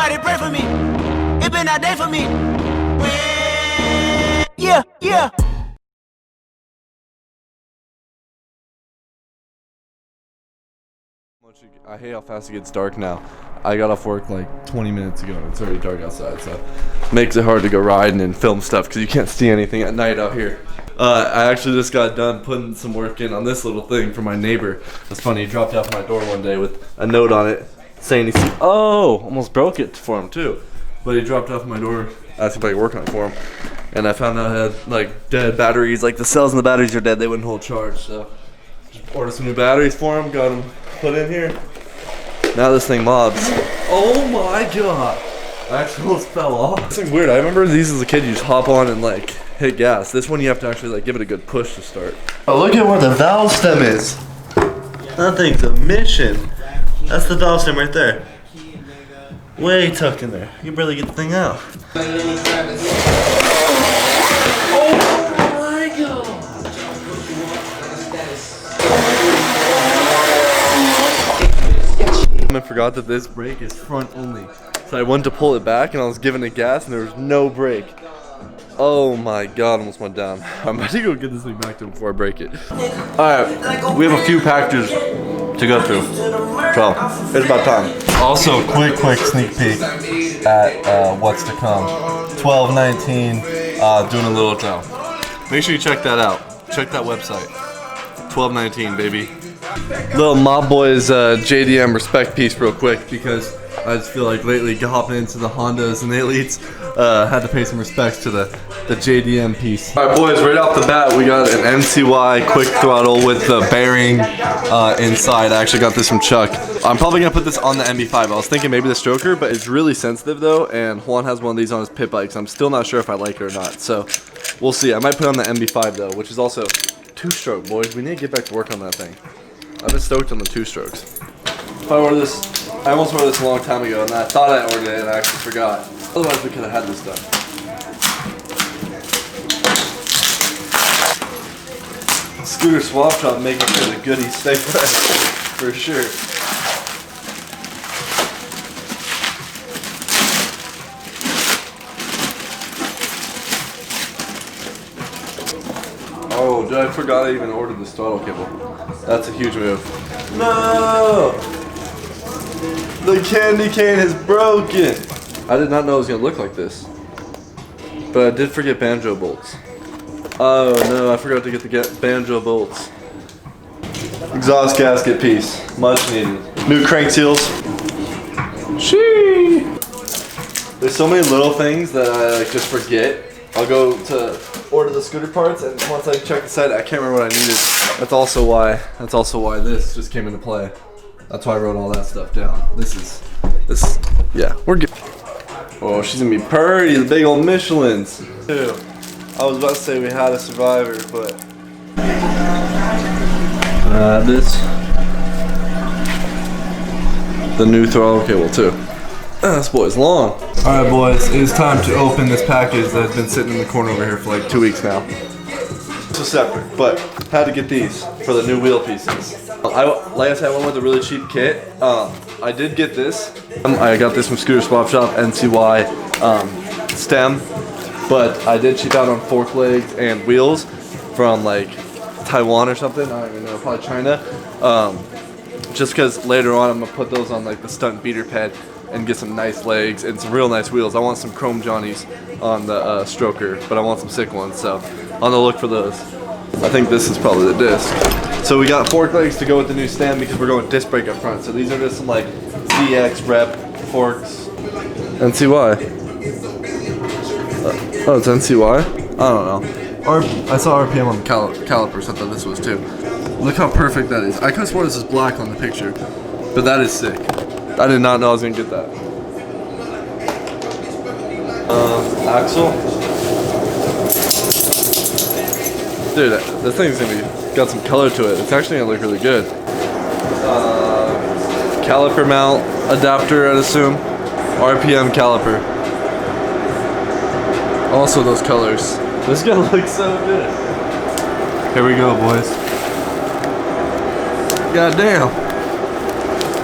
Somebody pray for me. It been that day for me. Yeah, yeah. I hate how fast it gets dark now. I got off work like 20 minutes ago and it's already dark outside, so makes it hard to go riding and film stuff because you can't see anything at night out here. I actually just got done putting some work in on this little thing for my neighbor. It's funny, he dropped off my door one day with a note on it saying he's, oh, almost broke it for him too. But he dropped off my door asking if I could work on it for him. And I found out it had like dead batteries, like the cells in the batteries are dead, they wouldn't hold charge, so just ordered some new batteries for him, got them put in here. Now this thing mobs. Oh my god. I actually almost fell off. This thing's weird. I remember these as a kid, you just hop on and like hit gas. This one you have to actually like give it a good push to start. Oh, look at where the valve stem is. That thing's a mission. That's the valve stem right there. Way tucked in there. You can barely get the thing out. I forgot that this brake is front only. So I went to pull it back and I was giving it gas and there was no brake. Oh my god, almost went down. I'm about to go get this thing back to him before I break it. Alright, we have a few packages to go through. So, it's about time. Also, quick sneak peek at what's to come. 12/19, doing a little demo. Make sure you check that out. Check that website. 12/19, baby. Little MOPBOYZ JDM respect piece real quick because I just feel like lately hopping into the Hondas and the Elites had to pay some respects to the JDM piece. Alright boys, right off the bat we got an MCY quick throttle with the bearing inside. I actually got this from Chuck. I'm probably going to put this on the MB5. I was thinking maybe the stroker, but it's really sensitive though, and Juan has one of these on his pit bikes. I'm still not sure if I like it or not, so we'll see. I might put it on the MB5 though, which is also 2-stroke, boys. We need to get back to work on that thing. I've been stoked on the 2-strokes. If I ordered this, I almost ordered this a long time ago, and I thought I ordered it and I actually forgot. Otherwise we could have had this done. Scooter swap shop making sure the goodies stay fresh, for sure. Oh, dude, I forgot I even ordered this throttle cable. That's a huge move. No! The candy cane is broken! I did not know it was gonna look like this. But I did forget banjo bolts. Oh no, I forgot to get the banjo bolts. Exhaust gasket piece. Much needed. New crank seals. Shee! There's so many little things that I like just forget. I'll go to order the scooter parts, and once I check the site, I can't remember what I needed. That's also why this just came into play. That's why I wrote all that stuff down. Yeah, we're good. Oh, she's gonna be pretty, the big old Michelins. Too. I was about to say we had a Survivor, but this, the new throttle cable too. This boy's long. Alright boys, it is time to open this package that has been sitting in the corner over here for like 2 weeks now. So separate, but had to get these for the new wheel pieces. Like I said, I went with a really cheap kit. I did get this. I got this from Scooter Swap Shop, NCY stem, but I did cheap out on fork legs and wheels from like Taiwan or something. I don't even know, probably China. Just because later on I'm gonna put those on like the stunt beater ped and get some nice legs and some real nice wheels. I want some chrome Johnnies on the stroker, but I want some sick ones, so on the look for those. I think this is probably the disc. So we got fork legs to go with the new stem because we're going disc brake up front. So these are just some like ZX rep forks. NCY. Oh, it's NCY? I don't know. I saw RPM on the calipers. I thought this was too. Look how perfect that is. I could have sworn this is black on the picture, but that is sick. I did not know I was gonna get that. Axle. Dude, this thing's gonna got some color to it. It's actually gonna look really good. Caliper mount adapter, I'd assume. RPM caliper. Also those colors. This is gonna look so good. Here we go, boys. God damn.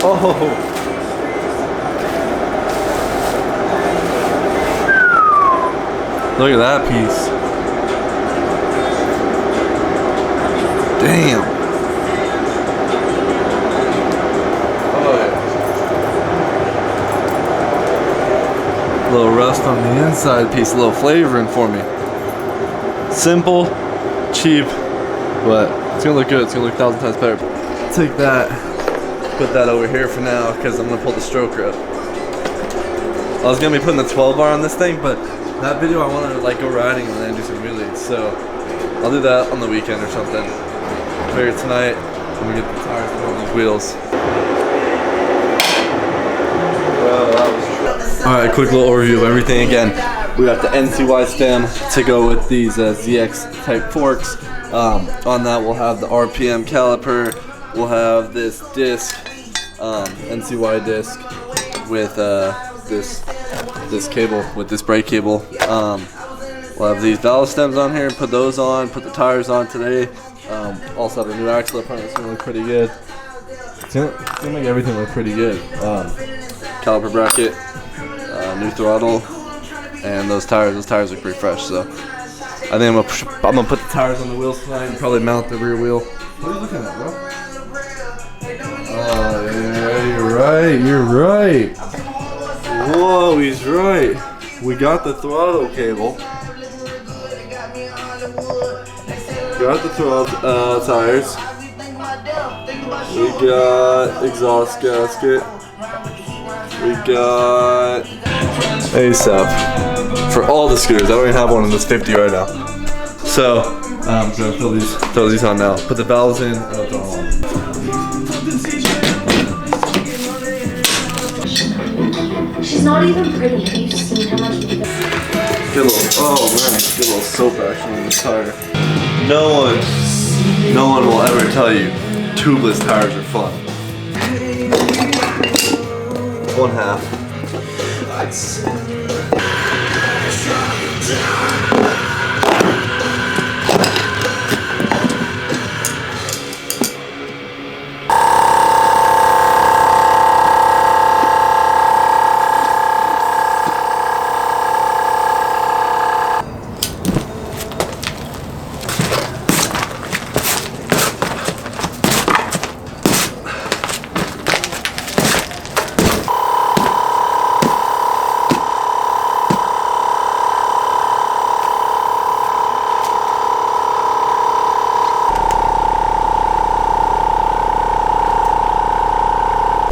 Oh. Look at that piece. Damn. Oh yeah. A little rust on the inside piece, a little flavoring for me. Simple, cheap, but it's gonna look good. It's gonna look 1,000 times better. Take that, put that over here for now because I'm gonna pull the stroker up. I was gonna be putting the 12 bar on this thing, but that video I wanted to like go riding and then do some wheelies, so I'll do that on the weekend or something. Later tonight, I'm gonna get the tires put on these wheels. Alright, quick little overview of everything again. We got the NCY stem to go with these ZX type forks. On that we'll have the RPM caliper. We'll have this disc, NCY disc with this cable, with this brake cable. We'll have these valve stems on here, put those on, put the tires on today. Also have a new axle up front that's gonna look pretty good. It's gonna make everything look pretty good. Caliper bracket, new throttle, and those tires look pretty fresh. So I think I'm gonna put the tires on the wheels tonight and probably mount the rear wheel. What are you looking at, bro? Oh yeah, you're right. Whoa, he's right. We got the throttle cable. Got the throttle tires. We got exhaust gasket. We got ASAP for all the scooters. I don't even have one in this 50 right now. So, I'm gonna throw these on now. Put the valves in. And I'll throw them on. She's not even pretty. Have you seen how much? Get a little, oh man, get a little soap action on this tire. No one will ever tell you tubeless tires are fun. 1/2.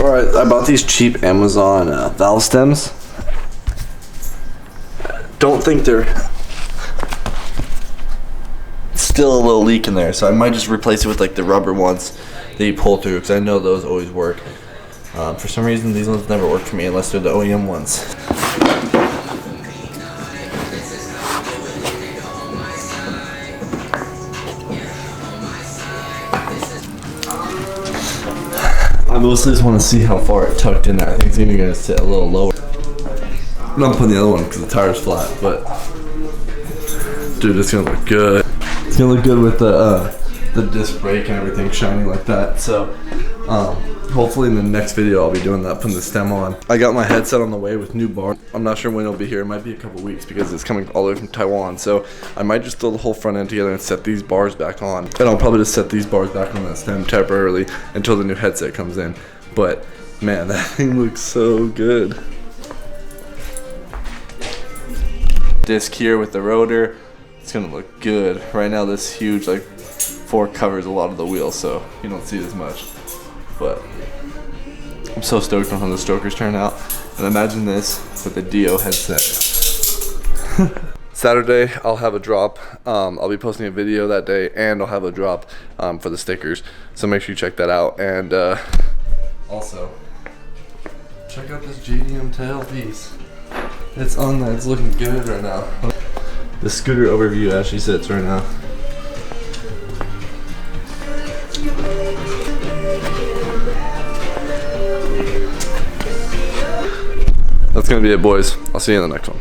Alright, I bought these cheap Amazon valve stems. Don't think they're... Still a little leak in there, so I might just replace it with like the rubber ones that you pull through, because I know those always work. For some reason these ones never work for me unless they're the OEM ones. I mostly just want to see how far it tucked in there. I think it's even going to sit a little lower. I'm not putting the other one because the tire's flat, but dude, it's going to look good. It's going to look good with the disc brake and everything shining like that. So hopefully in the next video I'll be doing that, putting the stem on. I got my headset on the way with new bar. I'm not sure when it'll be here. It might be a couple weeks because it's coming all the way from Taiwan. So I might just throw the whole front end together and set these bars back on. And I'll probably just set these bars back on that stem temporarily until the new headset comes in. But man, that thing looks so good. Disc here with the rotor. It's gonna look good. Right now this huge like fork covers a lot of the wheel, so you don't see it as much. But I'm so stoked on how the strokers turn out. And imagine this with a Dio headset. Saturday, I'll have a drop. I'll be posting a video that day, and I'll have a drop for the stickers. So make sure you check that out. And also, check out this JDM tail piece. It's on there. It's looking good right now. The scooter overview actually sits right now. That's gonna be it, boys. I'll see you in the next one.